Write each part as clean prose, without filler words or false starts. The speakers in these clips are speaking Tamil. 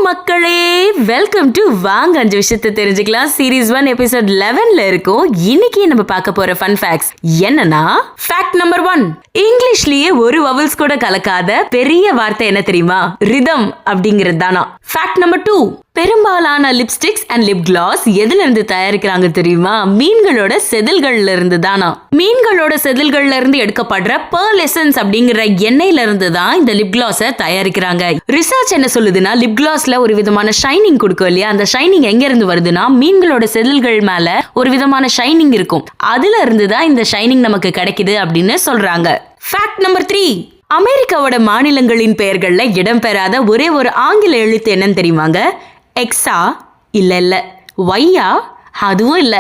மக்களே, வெல்கம் டு வாங்க 5 விஷயத்தை தெரிஞ்சுக்கலாம் சீரீஸ் 1 எபிசோட் 11ல இருக்கும். இன்னைக்கு நம்ம பார்க்க போற ஃபன் ஃபேக்ட்ஸ் என்னன்னா, ஃபேக்ட் நம்பர் 1, இங்கிலீஷ்லயே ஒரு வவல்ஸ் கூட கலக்காத பெரிய வார்த்தை என்ன தெரியுமா? ரிதம் அப்படிங்கிறது தானா. ஃபேக்ட் நம்பர் 2, பெரும்பாலான லிப்ஸ்டிக்ஸ் அண்ட் லிப் கிளாஸ் எதுல இருந்து தயாரிக்கிறாங்க தெரியுமா? மீன்களோட செதில்கள்ல இருந்து தானா. மீன்களோட செதில்கள்ல இருந்து எடுக்கப்படுற pearl essence அப்படிங்கிற எண்ணெயில இருந்து தான் இந்த லிப் கிளாஸை தயாரிக்கிறாங்க. ரிசர்ச் என்ன சொல்லுதுன்னா, லிப் கிளாஸ்ல ஒரு விதமான ஷைனிங் கொடுக்கும் இல்லையா? அந்த ஷைனிங் எங்க இருந்து வருதுன்னா, மீன்களோட செதில்கள் மேல ஒரு விதமான ஷைனிங் இருக்கும். அதுல இருந்து தான் இந்த ஷைனிங் நமக்கு கிடைக்குது அப்படின்னு சொல்றாங்க. ஃபேக்ட் நம்பர் 3, அமெரிக்காவோட மாநிலங்களின் பெயர்கள்ல இடம்பெறாத ஒரே ஒரு ஆங்கில எழுத்து என்னன்னு தெரியுமாங்க? எக்ஸா? இல்ல ஒய்யா? அதுவும் இல்ல,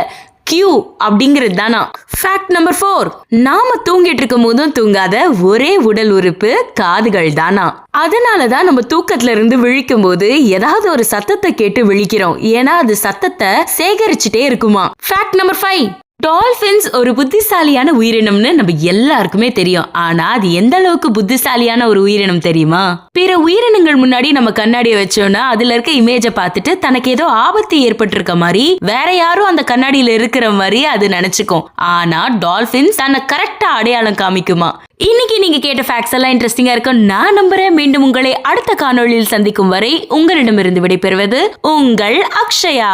கியூ அப்படிங்கிறது தானா. ஃபேக்ட் நம்பர் 4, நாம தூங்கிட்டு இருக்கும் போதும் தூங்காத ஒரே உடல் உறுப்பு காதுகள் தானா. அதனாலதான் நம்ம தூக்கத்துல இருந்து விழிக்கும் போது ஏதாவது ஒரு சத்தத்தை கேட்டு விழிக்கிறோம். ஏன்னா அது சத்தத்தை சேகரிச்சுட்டே இருக்குமா. ஃபேக்ட் நம்பர் 5, டால்பின்ஸ் ஒரு புத்திசாலியான உயிரினம்னு நம்ம எல்லாருக்குமே தெரியும். ஆனா அது எந்த அளவுக்கு புத்திசாலியான ஒரு உயிரினம் தெரியுமா? பிற உயிரினங்கள் முன்னாடி நம்ம கண்ணாடியை வச்சோம்னா அதுல இருக்க இமேஜை பார்த்துட்டு தனக்கு ஏதோ ஆபத்து ஏற்பட்டு இருக்க மாதிரி, வேற யாரும் அந்த கண்ணாடியில இருக்கிற மாதிரி அது நினைச்சுக்கும். ஆனா டால்பின்ஸ் தன்னை கரெக்டா அடையாளம் காமிக்குமா. இன்னைக்கு நீங்க கேட்ட ஃபேக்ட்ஸ் எல்லாம் இன்ட்ரெஸ்டிங்கா இருக்கும் நான் நம்புறேன். மீண்டும் உங்களை அடுத்த காணொளியில் சந்திக்கும் வரை உங்களிடமிருந்து விடைபெறுவது உங்கள் அக்ஷயா.